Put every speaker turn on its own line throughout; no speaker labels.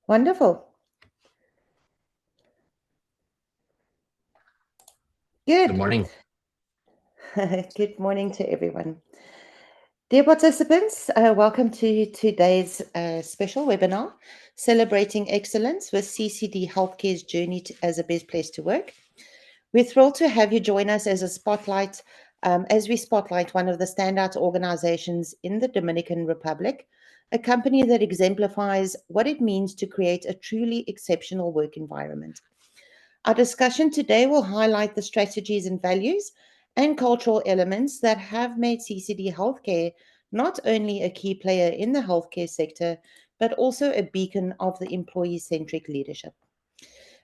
Wonderful.
Good
Good.
morning.
Good morning to everyone. Dear participants, welcome to today's special webinar celebrating excellence with CCD Healthcare's journey as a best place to work. We're thrilled to have you join us as we spotlight one of the standout organizations in the Dominican Republic, a company that exemplifies what it means to create a truly exceptional work environment. Our discussion today will highlight the strategies and values and cultural elements that have made CCD Healthcare not only a key player in the healthcare sector, but also a beacon of the employee centric leadership.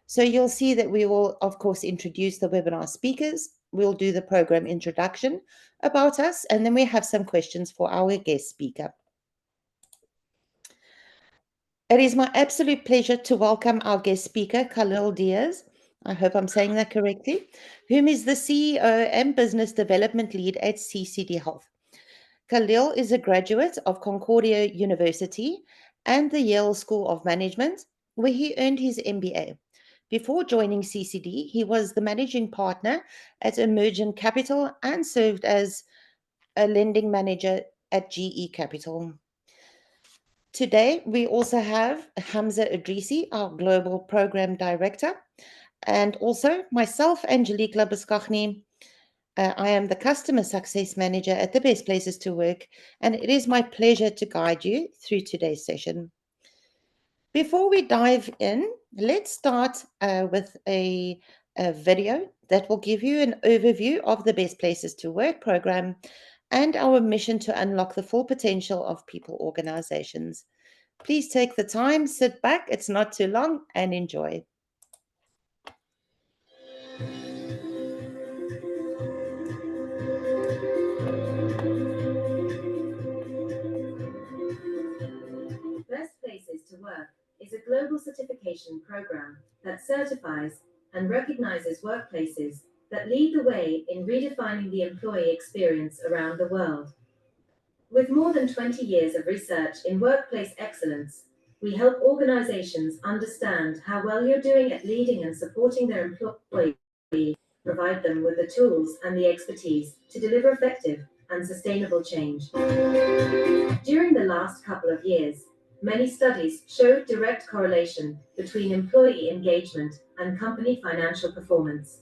So you'll see that we will, of course, introduce the webinar speakers. We'll do the program introduction about us, and then we have some questions for our guest speaker. It is my absolute pleasure to welcome our guest speaker, Khalil Diaz. I hope I'm saying that correctly, whom is the CEO and Business Development Lead at CCD Health. Khalil is a graduate of Concordia University and the Yale School of Management, where he earned his MBA. Before joining CCD, he was the managing partner at Emergent Capital and served as a lending manager at GE Capital. Today, we also have Hamza Idrisi, our Global Program Director, and also myself, Angelique Labuschagne. I am the Customer Success Manager at the Best Places to Work, and it is my pleasure to guide you through today's session. Before we dive in, let's start with a video that will give you an overview of the Best Places to Work program and our mission to unlock the full potential of people organizations. Please take the time, sit back, it's not too long, and enjoy.
Best Places to Work is a global certification program that certifies and recognizes workplaces that lead the way in redefining the employee experience around the world. With more than 20 years of research in workplace excellence, we help organizations understand how well you're doing at leading and supporting their employees, provide them with the tools and the expertise to deliver effective and sustainable change. During the last couple of years, many studies showed direct correlation between employee engagement and company financial performance.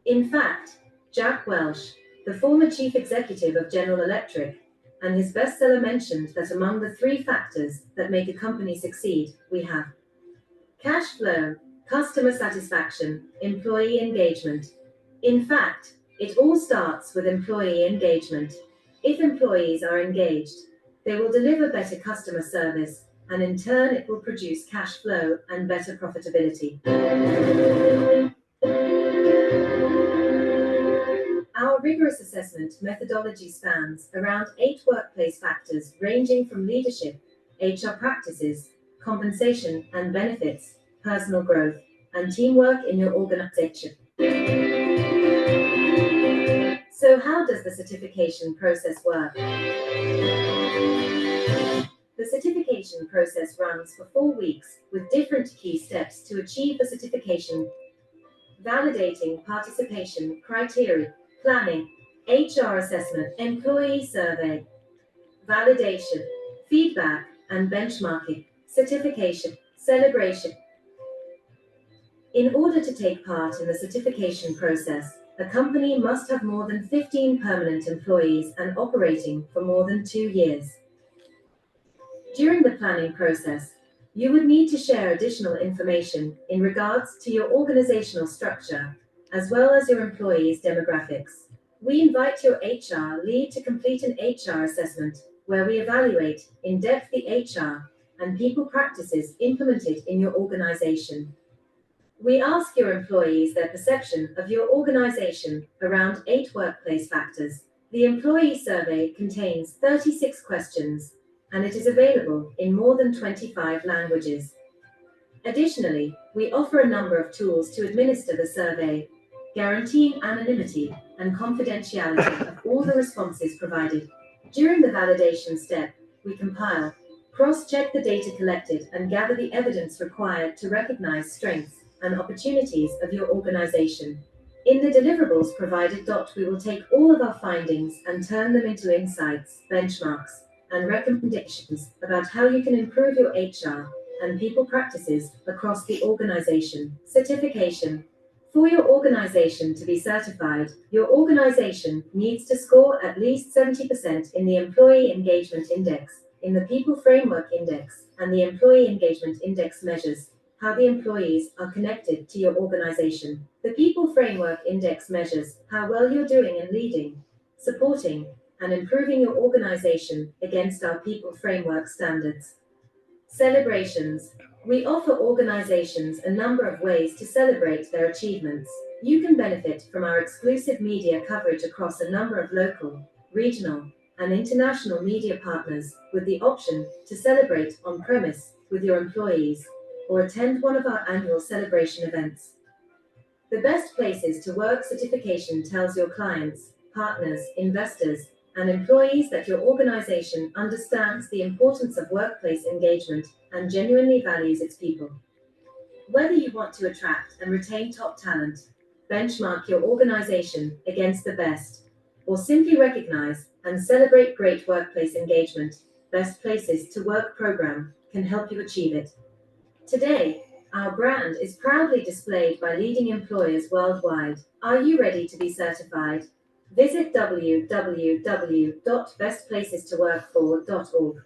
In fact, Jack Welch, the former chief executive of General Electric, and his bestseller mentioned that among the three factors that make a company succeed, we have cash flow, customer satisfaction, employee engagement. In fact, it all starts with employee engagement. If employees are engaged, they will deliver better customer service, and in turn, it will produce cash flow and better profitability. Our rigorous assessment methodology spans around 8 workplace factors ranging from leadership, HR practices, compensation and benefits, personal growth, and teamwork in your organization. So, how does the certification process work? The certification process runs for 4 weeks with different key steps to achieve the certification: validating participation criteria, planning, HR assessment, employee survey, validation, feedback and benchmarking, certification, celebration. In order to take part in the certification process, a company must have more than 15 permanent employees and operating for more than 2 years. During the planning process, you would need to share additional information in regards to your organizational structure, as well as your employees' demographics. We invite your HR lead to complete an HR assessment where we evaluate in depth the HR and people practices implemented in your organization. We ask your employees their perception of your organization around 8 workplace factors. The employee survey contains 36 questions, and it is available in more than 25 languages. Additionally, we offer a number of tools to administer the survey, guaranteeing anonymity and confidentiality of all the responses provided. During the validation step, we compile, Cross-check the data collected and gather the evidence required to recognize strengths and opportunities of your organization. In the deliverables provided, we will take all of our findings and turn them into insights, benchmarks, and recommendations about how you can improve your HR and people practices across the organization. Certification. For your organization to be certified, your organization needs to score at least 70% in the Employee Engagement Index, in the People Framework Index, and the Employee Engagement Index measures how the employees are connected to your organization. The People Framework Index measures how well you're doing in leading, supporting, and improving your organization against our People Framework standards. Celebrations. We offer organizations a number of ways to celebrate their achievements. You can benefit from our exclusive media coverage across a number of local, regional, and international media partners, with the option to celebrate on premise with your employees or attend one of our annual celebration events. The Best Places to Work certification tells your clients, partners, investors, and employees that your organization understands the importance of workplace engagement and genuinely values its people. Whether you want to attract and retain top talent, benchmark your organization against the best, or simply recognize and celebrate great workplace engagement, Best Places to Work program can help you achieve it. Today, our brand is proudly displayed by leading employers worldwide. Are you ready to be certified? Visit www.bestplacestoworkfor.org.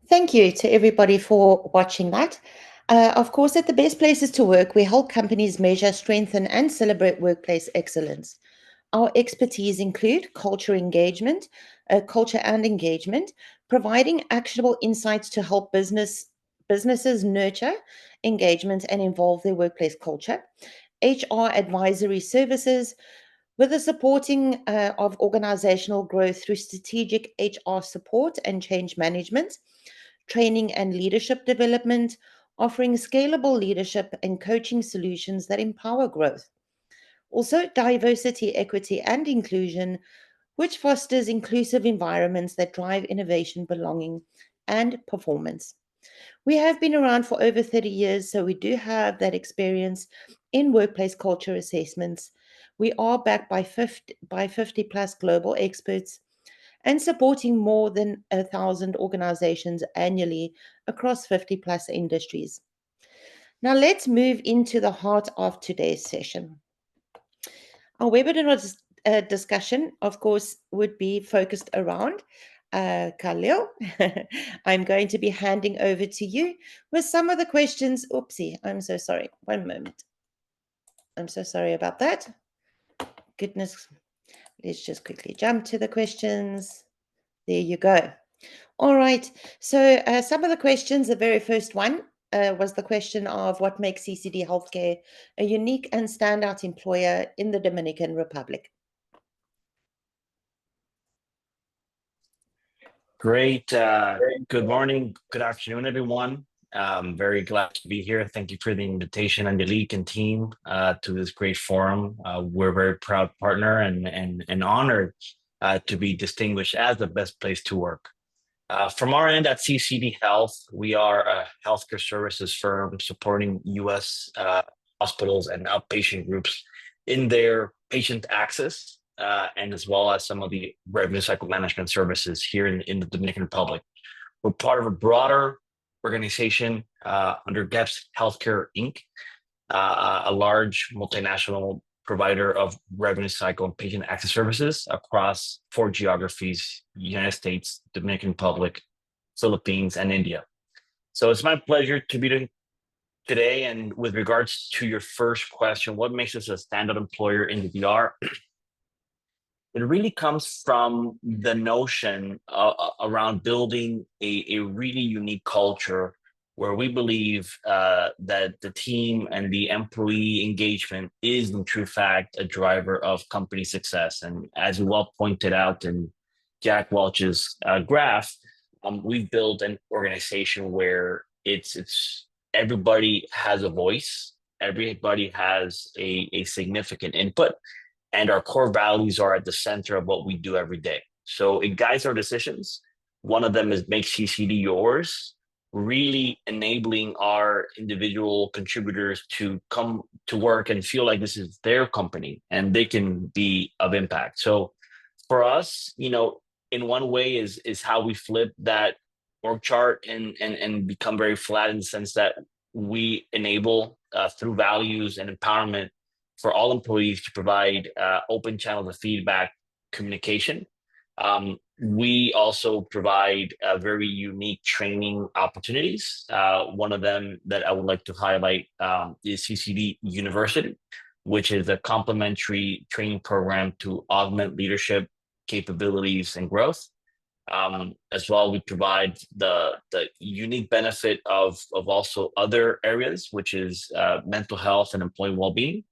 Thank you to everybody for watching that. Of course, at the Best Places to Work, we help companies measure, strengthen, and celebrate workplace excellence. Our expertise include culture and engagement, providing actionable insights to help businesses nurture engagement and involve their workplace culture, HR advisory services, with the supporting of organizational growth through strategic HR support and change management, training and leadership development, offering scalable leadership and coaching solutions that empower growth. Also, diversity, equity, and inclusion, which fosters inclusive environments that drive innovation, belonging, and performance. We have been around for over 30 years, so we do have that experience in workplace culture assessments. We are backed by 50 plus global experts and supporting more than 1,000 organizations annually across 50 plus industries. Now, let's move into the heart of today's session. Our webinar discussion, of course, would be focused around Khalil. I'm going to be handing over to you with some of the questions. Oopsie, I'm so sorry. One moment. I'm so sorry about that. Goodness. Let's just quickly jump to the questions. There you go. All right. So some of the questions, the very first one was the question of what makes CCD Healthcare a unique and standout employer in the Dominican Republic.
Great. Good morning. Good afternoon, everyone. I'm very glad to be here. Thank you for the invitation, Angelique and team, to this great forum. We're a very proud partner and honored to be distinguished as the best place to work. From our end at CCD Health, we are a healthcare services firm supporting U.S. Hospitals and outpatient groups in their patient access, and as well as some of the revenue cycle management services here in the Dominican Republic. We're part of a broader organization under GEPS Healthcare Inc., a large multinational provider of revenue cycle and patient access services across 4 geographies: United States, Dominican Republic, Philippines, and India. So it's my pleasure to be doing today. And with regards to your first question, what makes us a standout employer in the DR? It really comes from the notion around building a really unique culture where we believe that the team and the employee engagement is in true fact a driver of company success. And as you well pointed out in Jack Welch's graph, we've built an organization where it's everybody has a voice, everybody has a significant input. and our core values are at the center of what we do every day. So it guides our decisions. One of them is make CCD yours, really enabling our individual contributors to come to work and feel like this is their company and they can be of impact. So for us, in one way is how we flip that org chart and become very flat in the sense that we enable through values and empowerment for all employees to provide open channels of feedback, communication. We also provide very unique training opportunities. One of them that I would like to highlight is CCD University, which is a complementary training program to augment leadership capabilities and growth. As well, we provide the unique benefit of also other areas, which is mental health and employee well-being.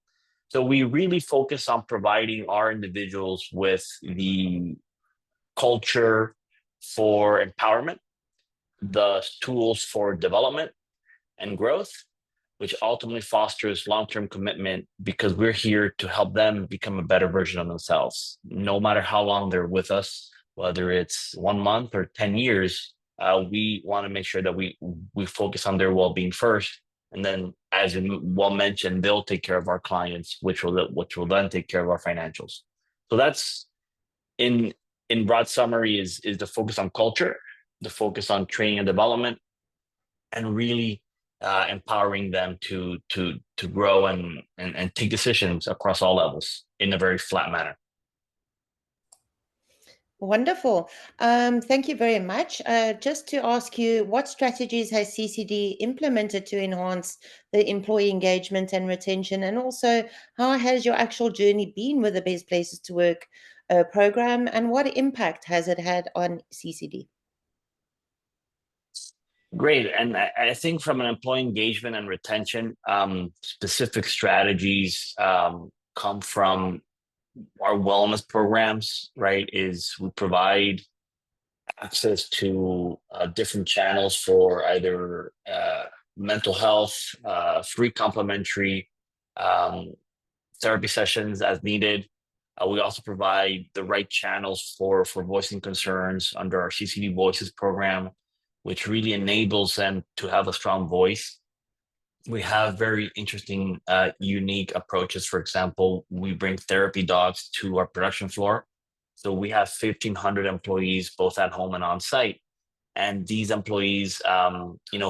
So we really focus on providing our individuals with the culture for empowerment, the tools for development and growth, which ultimately fosters long-term commitment because we're here to help them become a better version of themselves. No matter how long they're with us, whether it's 1 month or 10 years, we want to make sure that we focus on their well-being first. And then, as you well mentioned, they'll take care of our clients, which will then take care of our financials. So that's in broad summary is the focus on culture, the focus on training and development, and really empowering them to grow and take decisions across all levels in a very flat manner.
Wonderful. Thank you very much. Just to ask you, what strategies has CCD implemented to enhance the employee engagement and retention? And also, how has your actual journey been with the Best Places to Work program, and what impact has it had on CCD?
Great. And I think from an employee engagement and retention, specific strategies come from our wellness programs, right? Is we provide access to different channels for either mental health, free complimentary therapy sessions as needed. We also provide the right channels for voicing concerns under our CCD Voices program, which really enables them to have a strong voice. We have very interesting, unique approaches. For example, we bring therapy dogs to our production floor. So we have 1,500 employees, both at home and on site. And these employees,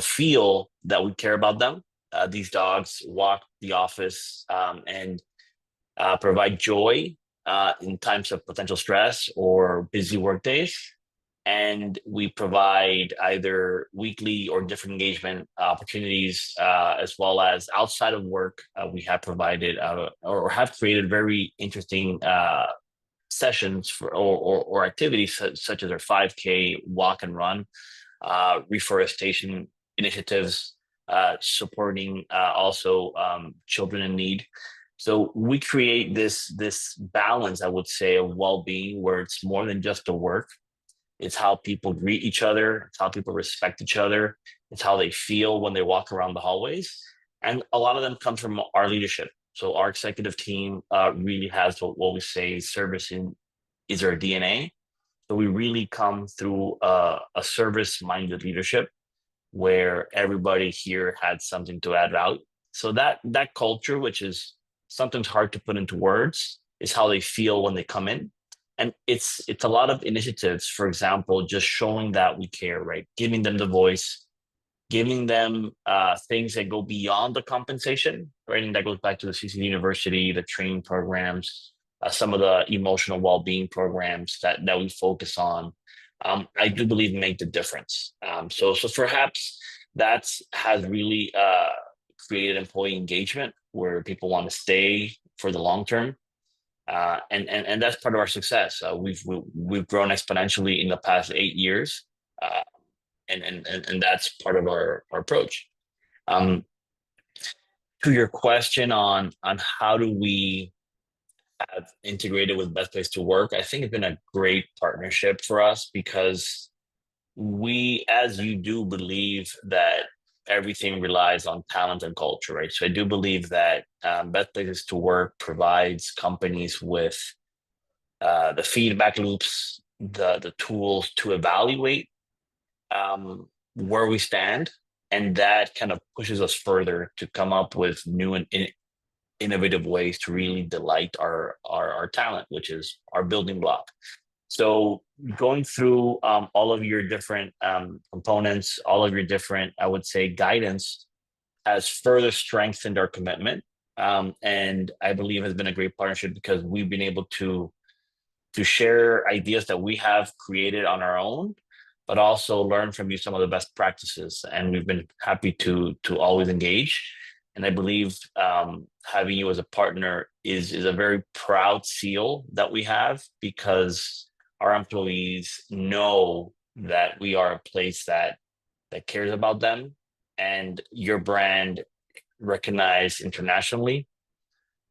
feel that we care about them. These dogs walk the office and provide joy in times of potential stress or busy work days. And we provide either weekly or different engagement opportunities, as well as outside of work. We have provided or have created very interesting sessions or activities such as our 5K walk and run, reforestation initiatives, supporting also children in need. So we create this balance, I would say, of well-being where it's more than just the work. It's how people greet each other. It's how people respect each other. It's how they feel when they walk around the hallways. And a lot of them come from our leadership. So our executive team really has what we say service is our DNA. So we really come through a service-minded leadership where everybody here had something to add out. So that culture, which is sometimes hard to put into words, is how they feel when they come in. And it's a lot of initiatives, for example, just showing that we care, right? Giving them the voice, giving them things that go beyond the compensation, right? And that goes back to the CCD University, the training programs, some of the emotional well-being programs that we focus on. I do believe make the difference. So perhaps that has really created employee engagement where people want to stay for the long term. And that's part of our success. We've grown exponentially in the past 8 years, and that's part of our approach. To your question on how do we have integrated with Best Place to Work, I think it's been a great partnership for us because we, as you do, believe that everything relies on talent and culture, right? So I do believe that Best Places to Work provides companies with the feedback loops, the tools to evaluate where we stand, and that kind of pushes us further to come up with new and innovative ways to really delight our talent, which is our building block. So going through all of your different components, all of your different, I would say, guidance has further strengthened our commitment. And I believe has been a great partnership because we've been able to share ideas that we have created on our own, but also learn from you some of the best practices. And we've been happy to always engage. And I believe having you as a partner is a very proud seal that we have, because our employees know that we are a place that cares about them, and your brand, recognized internationally,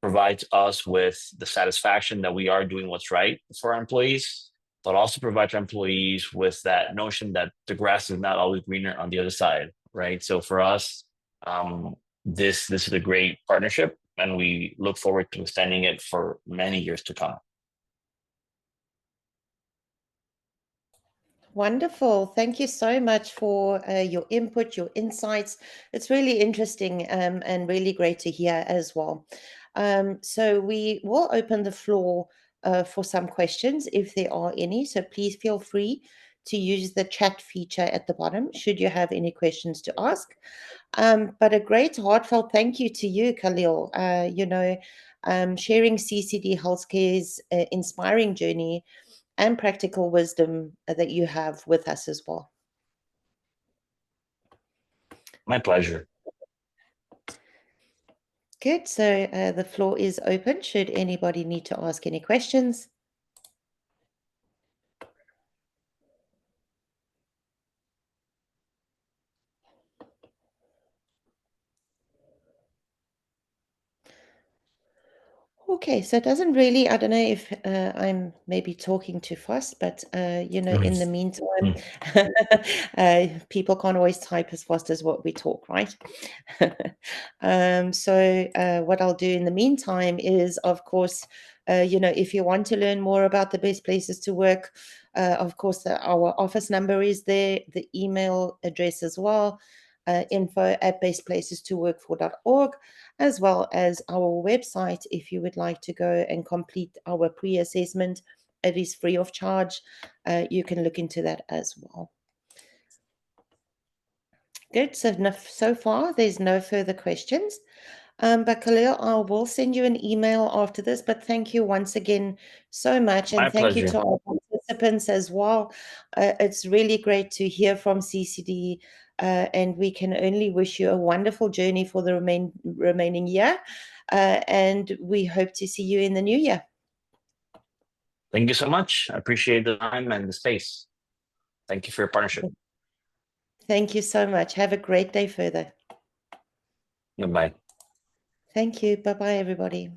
provides us with the satisfaction that we are doing what's right for our employees, but also provides our employees with that notion that the grass is not always greener on the other side, right? So for us, this is a great partnership, and we look forward to extending it for many years to come.
Wonderful. Thank you so much for your input, your insights. It's really interesting and really great to hear as well. So we will open the floor for some questions if there are any. So please feel free to use the chat feature at the bottom should you have any questions to ask. But a great heartfelt thank you to you, Khalil. Sharing CCD Healthcare's inspiring journey and practical wisdom that you have with us as well.
My pleasure.
Good. So the floor is open. Should anybody need to ask any questions? Okay, so it doesn't really, I don't know if I'm maybe talking too fast, but in the meantime, people can't always type as fast as what we talk, right? So what I'll do in the meantime is, of course, if you want to learn more about the Best Places to Work, of course, our office number is there, the email address as well, info@bestplacestowork.org, as well as our website. If you would like to go and complete our pre-assessment, it is free of charge. You can look into that as well. Good. So far, there's no further questions. But Khalil, I will send you an email after this. But thank you once again so much. And thank you to our participants as well. It's really great to hear from CCD. And we can only wish you a wonderful journey for the remaining year. And we hope to see you in the new year.
Thank you so much. I appreciate the time and the space. Thank you for your partnership.
Thank you so much. Have a great day further.
Goodbye.
Thank you. Bye-bye, everybody.